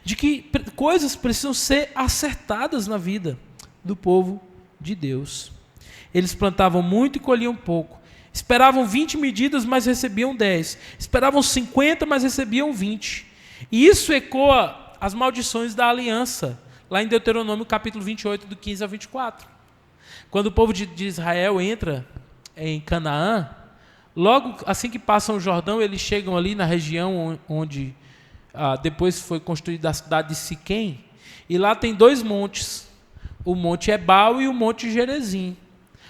De que coisas precisam ser acertadas na vida do povo de Deus. Eles plantavam muito e colhiam pouco. Esperavam 20 medidas, mas recebiam 10. Esperavam 50, mas recebiam 20. E isso ecoa as maldições da aliança, lá em Deuteronômio capítulo 28, do 15 ao 24. Quando o povo de Israel entra em Canaã, logo assim que passam o Jordão, eles chegam ali na região onde depois foi construída a cidade de Siquém, e lá tem 2 montes, o Monte Ebal e o Monte Gerezim.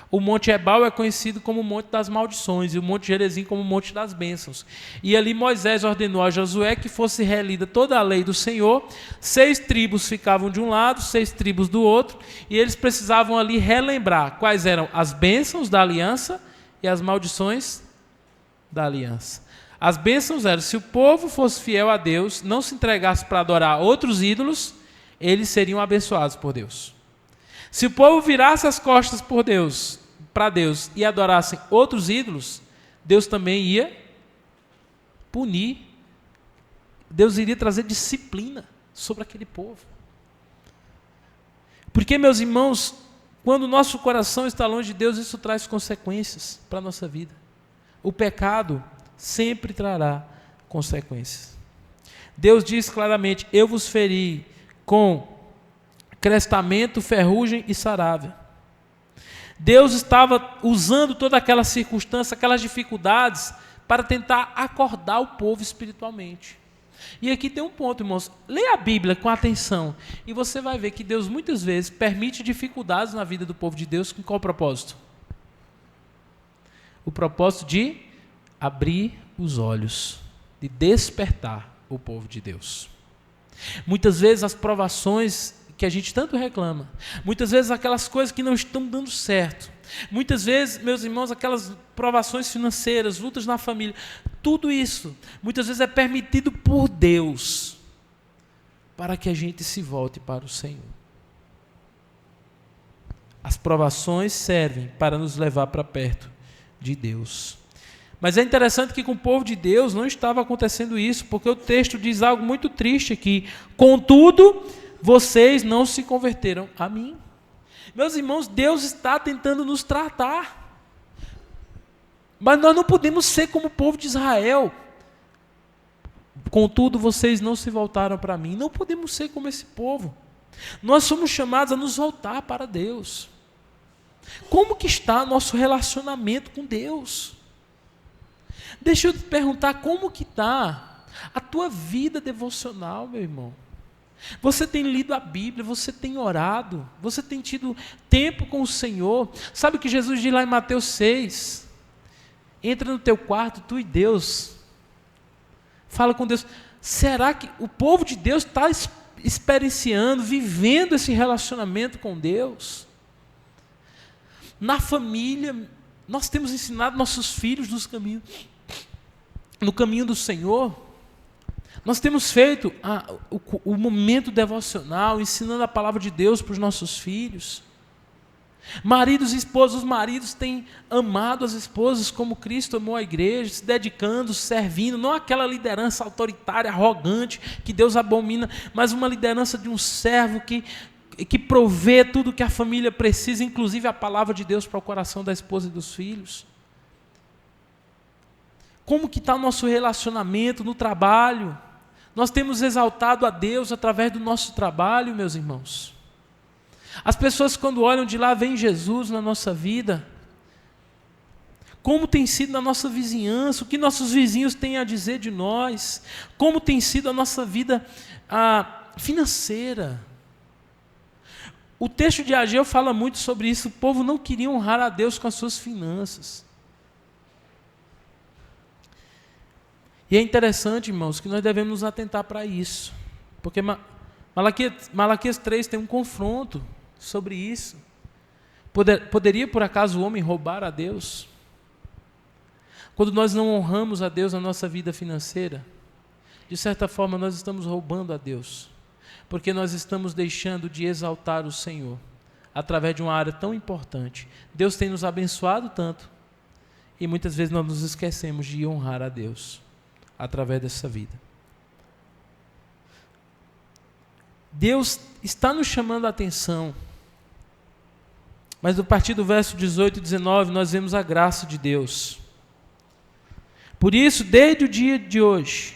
O Monte Ebal é conhecido como o Monte das Maldições, e o Monte Gerezim como o Monte das Bênçãos. E ali Moisés ordenou a Josué que fosse relida toda a lei do Senhor. 6 tribos ficavam de um lado, 6 tribos do outro, e eles precisavam ali relembrar quais eram as bênçãos da aliança e as maldições da aliança. As bênçãos eram: se o povo fosse fiel a Deus, não se entregasse para adorar outros ídolos, eles seriam abençoados por Deus. Se o povo virasse as costas para Deus e adorassem outros ídolos, Deus também ia punir. Deus iria trazer disciplina sobre aquele povo. Porque, meus irmãos, quando o nosso coração está longe de Deus, isso traz consequências para a nossa vida. O pecado sempre trará consequências. Deus diz claramente: eu vos feri com crestamento, ferrugem e sarávia. Deus estava usando toda aquela circunstância, aquelas dificuldades, para tentar acordar o povo espiritualmente. E aqui tem um ponto, irmãos. Leia a Bíblia com atenção e você vai ver que Deus muitas vezes permite dificuldades na vida do povo de Deus. Com qual propósito? O propósito de abrir os olhos, de despertar o povo de Deus. Muitas vezes as provações que a gente tanto reclama, muitas vezes aquelas coisas que não estão dando certo, muitas vezes, meus irmãos, aquelas provações financeiras, lutas na família, tudo isso, muitas vezes é permitido por Deus, para que a gente se volte para o Senhor. As provações servem para nos levar para perto de Deus. Mas é interessante que com o povo de Deus não estava acontecendo isso, porque o texto diz algo muito triste aqui. Contudo, vocês não se converteram a mim. Meus irmãos, Deus está tentando nos tratar. Mas nós não podemos ser como o povo de Israel. Contudo, vocês não se voltaram para mim. Não podemos ser como esse povo. Nós somos chamados a nos voltar para Deus. Como que está nosso relacionamento com Deus? Deixa eu te perguntar, como que está a tua vida devocional, meu irmão? Você tem lido a Bíblia, você tem orado, você tem tido tempo com o Senhor. Sabe o que Jesus diz lá em Mateus 6? Entra no teu quarto, tu e Deus. Fala com Deus. Será que o povo de Deus está experienciando, vivendo esse relacionamento com Deus? Na família, nós temos ensinado nossos filhos no caminho do Senhor. Nós temos feito o momento devocional, ensinando a palavra de Deus para os nossos filhos. Maridos e esposas, os maridos têm amado as esposas como Cristo amou a igreja, se dedicando, servindo, não aquela liderança autoritária, arrogante, que Deus abomina, mas uma liderança de um servo que provê tudo que a família precisa, inclusive a palavra de Deus para o coração da esposa e dos filhos. Como que está o nosso relacionamento no trabalho? Nós temos exaltado a Deus através do nosso trabalho, meus irmãos. As pessoas, quando olham de lá, veem Jesus na nossa vida. Como tem sido na nossa vizinhança, o que nossos vizinhos têm a dizer de nós, como tem sido a nossa vida financeira. O texto de Ageu fala muito sobre isso. O povo não queria honrar a Deus com as suas finanças. E é interessante, irmãos, que nós devemos nos atentar para isso. Porque Malaquias 3 tem um confronto sobre isso. Poderia, por acaso, o homem roubar a Deus? Quando nós não honramos a Deus na nossa vida financeira, de certa forma nós estamos roubando a Deus. Porque nós estamos deixando de exaltar o Senhor através de uma área tão importante. Deus tem nos abençoado tanto e muitas vezes nós nos esquecemos de honrar a Deus através dessa vida. Deus está nos chamando a atenção, mas a partir do verso 18 e 19 nós vemos a graça de Deus. Por isso, desde o dia de hoje,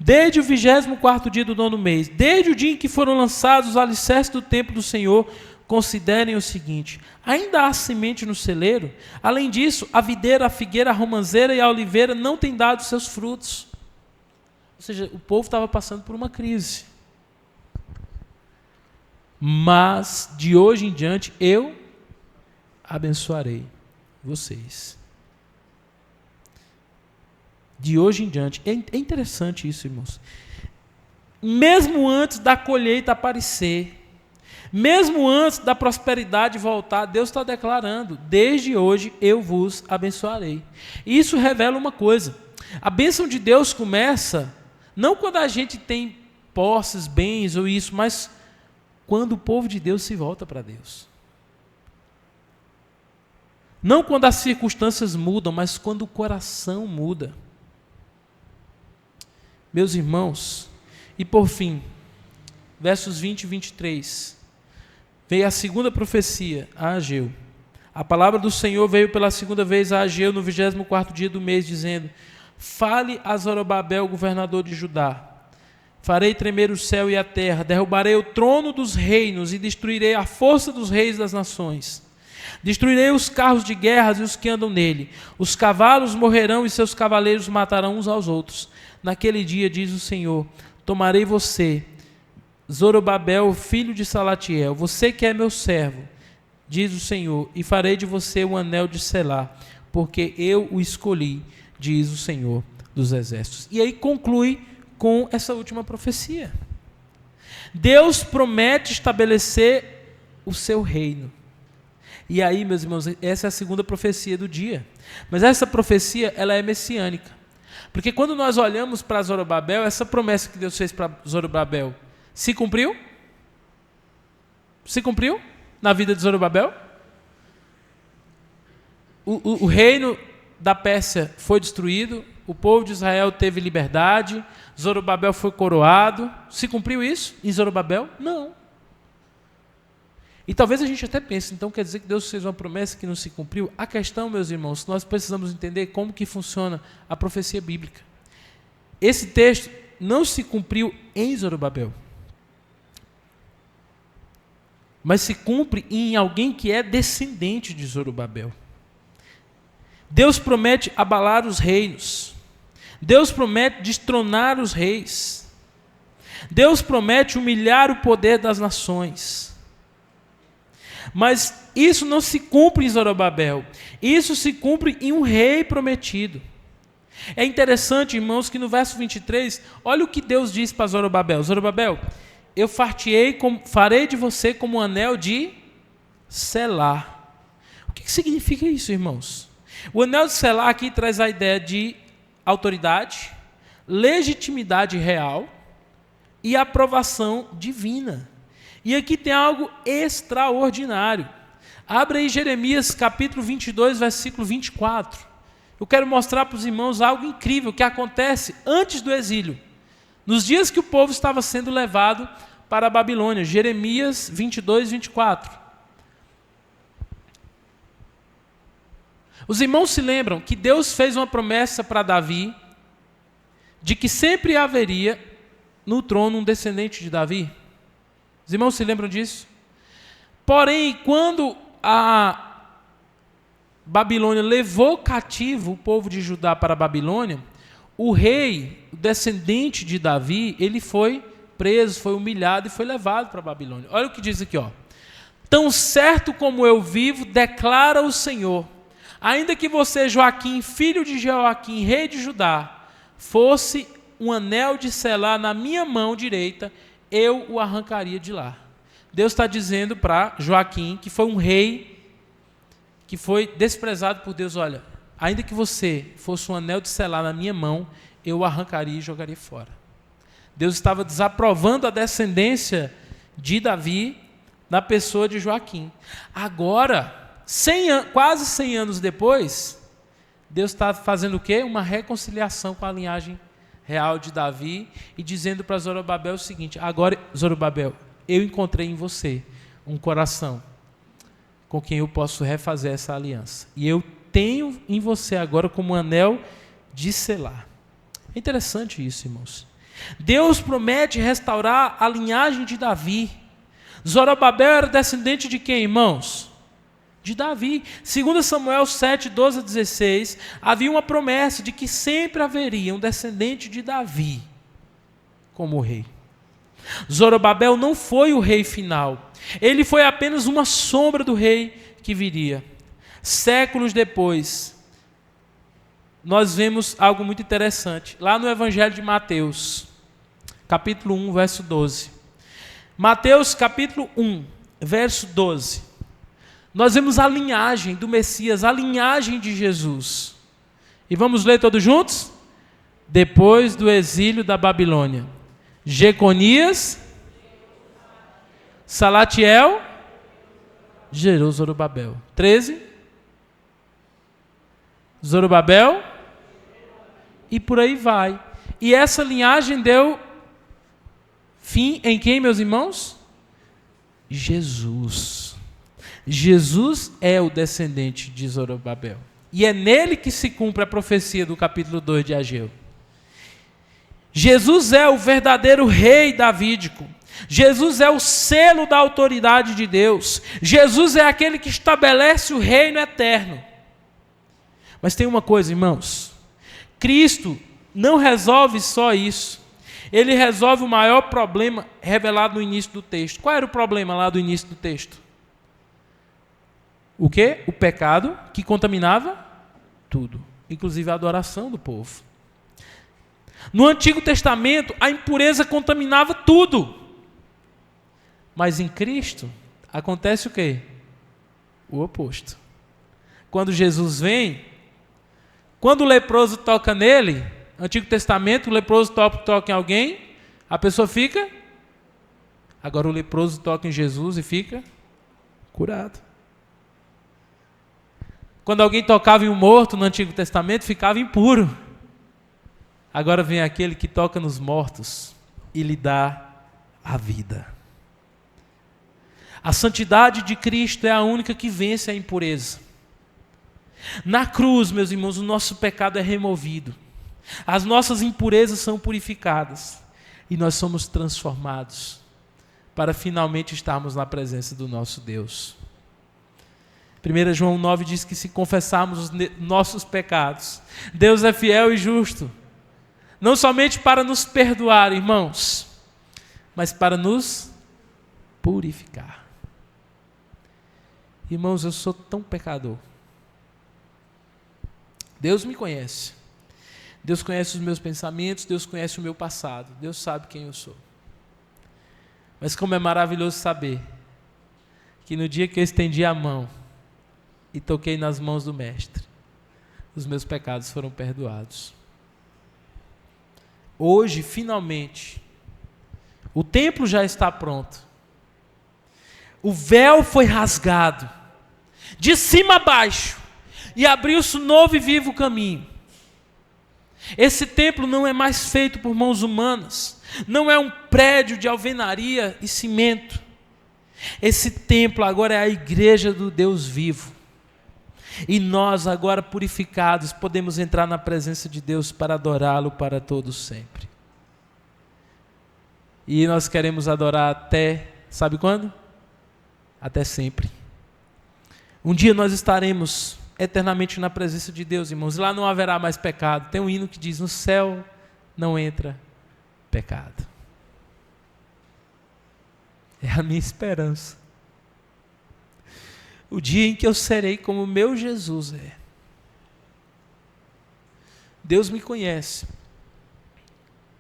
desde o 24º dia do 9º mês, desde o dia em que foram lançados os alicerces do templo do Senhor, considerem o seguinte: ainda há semente no celeiro? Além disso, a videira, a figueira, a romanceira e a oliveira não têm dado seus frutos. Ou seja, o povo estava passando por uma crise. Mas, de hoje em diante, eu abençoarei vocês. De hoje em diante. É interessante isso, irmãos. Mesmo antes da colheita aparecer, mesmo antes da prosperidade voltar, Deus está declarando: desde hoje eu vos abençoarei. E isso revela uma coisa: a bênção de Deus começa não quando a gente tem posses, bens ou isso, mas quando o povo de Deus se volta para Deus. Não quando as circunstâncias mudam, mas quando o coração muda. Meus irmãos, e por fim, versos 20 e 23, veio a segunda profecia a Ageu. A palavra do Senhor veio pela segunda vez a Ageu no 24º dia do mês, dizendo: fale a Zorobabel, governador de Judá. Farei tremer o céu e a terra, derrubarei o trono dos reinos e destruirei a força dos reis das nações. Destruirei os carros de guerra e os que andam nele. Os cavalos morrerão e seus cavaleiros matarão uns aos outros. Naquele dia, diz o Senhor, tomarei você, Zorobabel, filho de Salatiel, você que é meu servo, diz o Senhor, e farei de você um anel de selá, porque eu o escolhi, diz o Senhor dos exércitos. E aí conclui com essa última profecia. Deus promete estabelecer o seu reino. E aí, meus irmãos, essa é a segunda profecia do dia. Mas essa profecia, ela é messiânica. Porque quando nós olhamos para Zorobabel, essa promessa que Deus fez para Zorobabel, se cumpriu? Se cumpriu na vida de Zorobabel? o reino da Pérsia foi destruído, o povo de Israel teve liberdade, Zorobabel foi coroado. Se cumpriu isso em Zorobabel? Não. E talvez a gente até pense, então quer dizer que Deus fez uma promessa que não se cumpriu? A questão, meus irmãos, nós precisamos entender como que funciona a profecia bíblica. Esse texto não se cumpriu em Zorobabel, mas se cumpre em alguém que é descendente de Zorobabel. Deus promete abalar os reinos. Deus promete destronar os reis. Deus promete humilhar o poder das nações. Mas isso não se cumpre em Zorobabel. Isso se cumpre em um rei prometido. É interessante, irmãos, que no verso 23, olha o que Deus diz para Zorobabel. Zorobabel, eu farei de você como um anel de selar. O que significa isso, irmãos? O anel de selar aqui traz a ideia de autoridade, legitimidade real e aprovação divina. E aqui tem algo extraordinário. Abre aí Jeremias capítulo 22, versículo 24. Eu quero mostrar para os irmãos algo incrível que acontece antes do exílio. Nos dias que o povo estava sendo levado para a Babilônia. Jeremias 22, 24. Os irmãos se lembram que Deus fez uma promessa para Davi de que sempre haveria no trono um descendente de Davi. Os irmãos se lembram disso? Porém, quando a Babilônia levou cativo o povo de Judá para a Babilônia, o rei, o descendente de Davi, ele foi preso, foi humilhado e foi levado para a Babilônia. Olha o que diz aqui, ó. Tão certo como eu vivo, declara o Senhor, ainda que você, Joaquim, filho de Jeoaquim, rei de Judá, fosse um anel de selar na minha mão direita, eu o arrancaria de lá. Deus está dizendo para Joaquim, que foi um rei, que foi desprezado por Deus, olha, ainda que você fosse um anel de selar na minha mão, eu o arrancaria e jogaria fora. Deus estava desaprovando a descendência de Davi na pessoa de Joaquim. Agora, quase 100 anos depois, Deus está fazendo o quê? Uma reconciliação com a linhagem real de Davi e dizendo para Zorobabel o seguinte: agora, Zorobabel, eu encontrei em você um coração com quem eu posso refazer essa aliança. E eu tenho em você agora como um anel de selar. É interessante isso, irmãos. Deus promete restaurar a linhagem de Davi. Zorobabel era descendente de quem, irmãos? De Davi. 2 Samuel 7, 12 a 16, havia uma promessa de que sempre haveria um descendente de Davi como rei. Zorobabel não foi o rei final. Ele foi apenas uma sombra do rei que viria. Séculos depois, nós vemos algo muito interessante. Lá no Evangelho de Mateus, capítulo 1, verso 12. Mateus, capítulo 1, verso 12. Nós vemos a linhagem do Messias, a linhagem de Jesus. E vamos ler todos juntos? Depois do exílio da Babilônia, Jeconias, Salatiel, gerou Zorobabel. 13. Zorobabel, e por aí vai. E essa linhagem deu fim em quem, meus irmãos? Jesus. Jesus é o descendente de Zorobabel. E é nele que se cumpre a profecia do capítulo 2 de Ageu. Jesus é o verdadeiro rei davídico. Jesus é o selo da autoridade de Deus. Jesus é aquele que estabelece o reino eterno. Mas tem uma coisa, irmãos. Cristo não resolve só isso. Ele resolve o maior problema revelado no início do texto. Qual era o problema lá do início do texto? O quê? O pecado que contaminava tudo, inclusive a adoração do povo. No Antigo Testamento, a impureza contaminava tudo. Mas em Cristo, acontece o quê? O oposto. Quando Jesus vem, quando o leproso toca nele, Antigo Testamento, o leproso toca em alguém, a pessoa fica. Agora o leproso toca em Jesus e fica curado. Quando alguém tocava em um morto no Antigo Testamento, ficava impuro. Agora vem aquele que toca nos mortos e lhe dá a vida. A santidade de Cristo é a única que vence a impureza. Na cruz, meus irmãos, o nosso pecado é removido. As nossas impurezas são purificadas. E nós somos transformados para finalmente estarmos na presença do nosso Deus. 1 João 9 diz que se confessarmos os nossos pecados, Deus é fiel e justo, não somente para nos perdoar, irmãos, mas para nos purificar. Irmãos, eu sou tão pecador. Deus me conhece. Deus conhece os meus pensamentos, Deus conhece o meu passado, Deus sabe quem eu sou. Mas como é maravilhoso saber que no dia que eu estendi a mão e toquei nas mãos do Mestre, os meus pecados foram perdoados. Hoje, finalmente, o templo já está pronto. O véu foi rasgado, de cima a baixo, e abriu-se um novo e vivo caminho. Esse templo não é mais feito por mãos humanas, não é um prédio de alvenaria e cimento. Esse templo agora é a igreja do Deus vivo. E nós agora purificados podemos entrar na presença de Deus para adorá-lo para todo sempre. E nós queremos adorar até, sabe quando? Até sempre. Um dia nós estaremos eternamente na presença de Deus, irmãos. Lá não haverá mais pecado. Tem um hino que diz: no céu não entra pecado. É a minha esperança. O dia em que eu serei como meu Jesus é. Deus me conhece.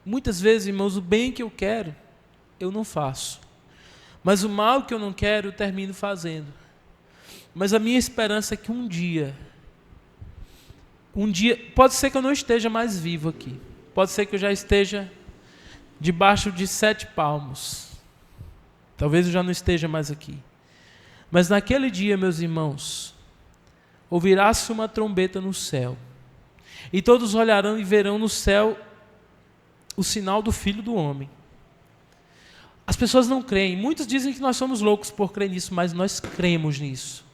Muitas vezes, irmãos, o bem que eu quero, eu não faço. Mas o mal que eu não quero, eu termino fazendo. Mas a minha esperança é que um dia, pode ser que eu não esteja mais vivo aqui. Pode ser que eu já esteja debaixo de 7 palmos. Talvez eu já não esteja mais aqui. Mas naquele dia, meus irmãos, ouvirá-se uma trombeta no céu. E todos olharão e verão no céu o sinal do Filho do Homem. As pessoas não creem. Muitos dizem que nós somos loucos por crer nisso, mas nós cremos nisso.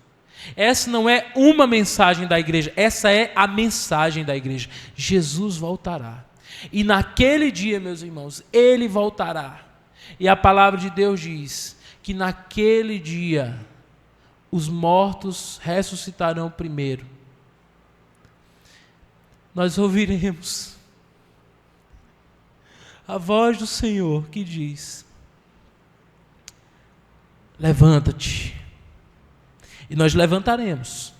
Essa não é uma mensagem da igreja, essa é a mensagem da igreja. Jesus voltará. E naquele dia, meus irmãos, Ele voltará. E a palavra de Deus diz que naquele dia os mortos ressuscitarão primeiro. Nós ouviremos a voz do Senhor que diz: levanta-te. E nós levantaremos.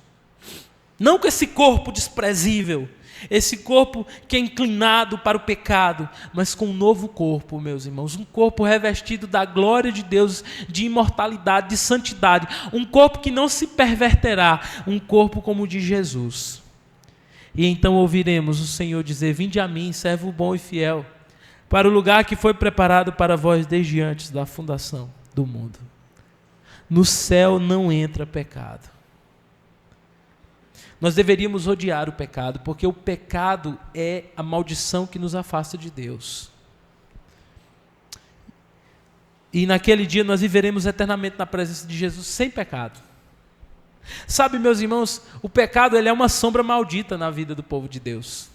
Não com esse corpo desprezível, esse corpo que é inclinado para o pecado, mas com um novo corpo, meus irmãos. Um corpo revestido da glória de Deus, de imortalidade, de santidade. Um corpo que não se perverterá. Um corpo como o de Jesus. E então ouviremos o Senhor dizer: vinde a mim, servo bom e fiel, para o lugar que foi preparado para vós desde antes da fundação do mundo. No céu não entra pecado. Nós deveríamos odiar o pecado, porque o pecado é a maldição que nos afasta de Deus. E naquele dia nós viveremos eternamente na presença de Jesus sem pecado. Sabe, meus irmãos, o pecado ele é uma sombra maldita na vida do povo de Deus.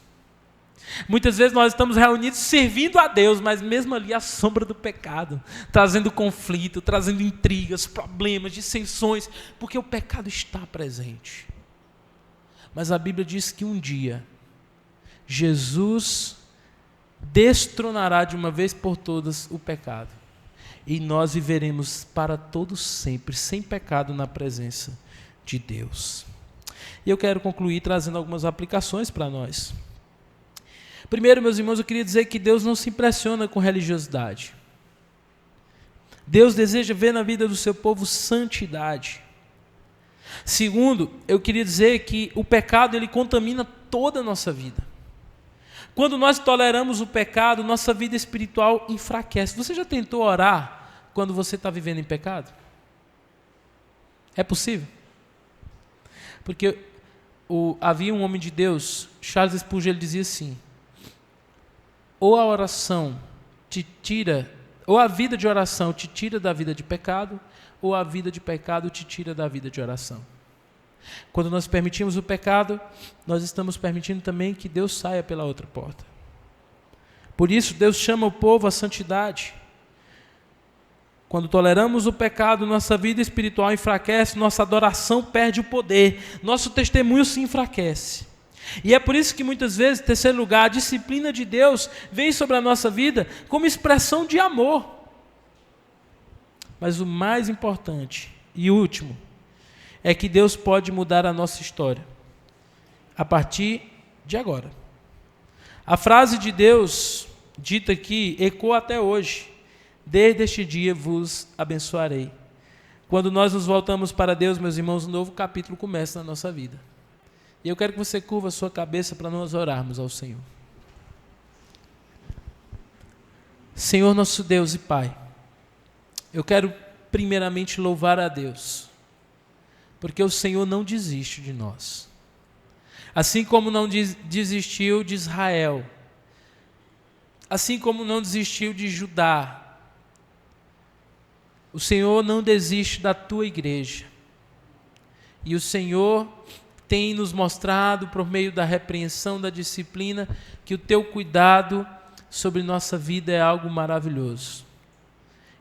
Muitas vezes nós estamos reunidos servindo a Deus, mas mesmo ali a sombra do pecado, trazendo conflito, trazendo intrigas, problemas, dissensões, porque o pecado está presente. Mas a Bíblia diz que um dia Jesus destronará de uma vez por todas o pecado, e nós viveremos para todos sempre, sem pecado na presença de Deus. E eu quero concluir trazendo algumas aplicações para nós. Primeiro, meus irmãos, eu queria dizer que Deus não se impressiona com religiosidade. Deus deseja ver na vida do seu povo santidade. Segundo, eu queria dizer que o pecado ele contamina toda a nossa vida. Quando nós toleramos o pecado, nossa vida espiritual enfraquece. Você já tentou orar quando você está vivendo em pecado? É possível? Porque havia um homem de Deus, Charles Spurgeon, ele dizia assim: ou a oração te tira, ou a vida de oração te tira da vida de pecado, ou a vida de pecado te tira da vida de oração. Quando nós permitimos o pecado, nós estamos permitindo também que Deus saia pela outra porta. Por isso, Deus chama o povo à santidade. Quando toleramos o pecado, nossa vida espiritual enfraquece, nossa adoração perde o poder, nosso testemunho se enfraquece. E é por isso que muitas vezes, em terceiro lugar, a disciplina de Deus vem sobre a nossa vida como expressão de amor. Mas o mais importante e último é que Deus pode mudar a nossa história a partir de agora. A frase de Deus dita aqui ecoa até hoje: desde este dia vos abençoarei. Quando nós nos voltamos para Deus, meus irmãos, um novo capítulo começa na nossa vida. E eu quero que você curva a sua cabeça para nós orarmos ao Senhor. Senhor nosso Deus e Pai, eu quero primeiramente louvar a Deus, porque o Senhor não desiste de nós. Assim como não desistiu de Israel, assim como não desistiu de Judá, o Senhor não desiste da tua igreja. E o Senhor tem nos mostrado, por meio da repreensão, da disciplina, que o teu cuidado sobre nossa vida é algo maravilhoso.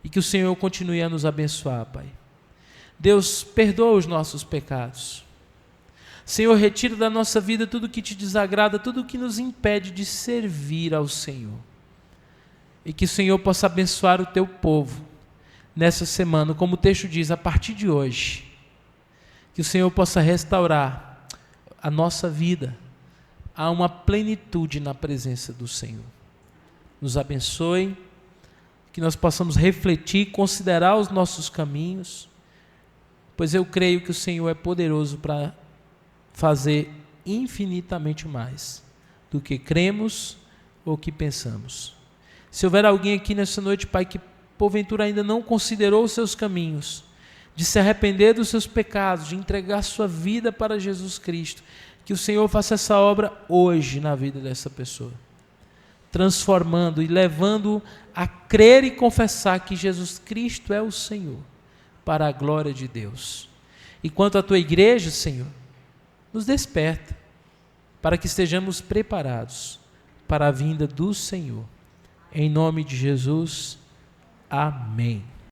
E que o Senhor continue a nos abençoar, Pai. Deus, perdoa os nossos pecados. Senhor, retira da nossa vida tudo que te desagrada, tudo que nos impede de servir ao Senhor. E que o Senhor possa abençoar o teu povo nessa semana, como o texto diz, a partir de hoje. Que o Senhor possa restaurar a nossa vida a uma plenitude na presença do Senhor. Nos abençoe, que nós possamos refletir, considerar os nossos caminhos, pois eu creio que o Senhor é poderoso para fazer infinitamente mais do que cremos ou que pensamos. Se houver alguém aqui nessa noite, Pai, que porventura ainda não considerou os seus caminhos, de se arrepender dos seus pecados, de entregar sua vida para Jesus Cristo, que o Senhor faça essa obra hoje na vida dessa pessoa, transformando e levando a crer e confessar que Jesus Cristo é o Senhor, para a glória de Deus. E quanto à tua igreja, Senhor, nos desperta, para que estejamos preparados para a vinda do Senhor. Em nome de Jesus, amém.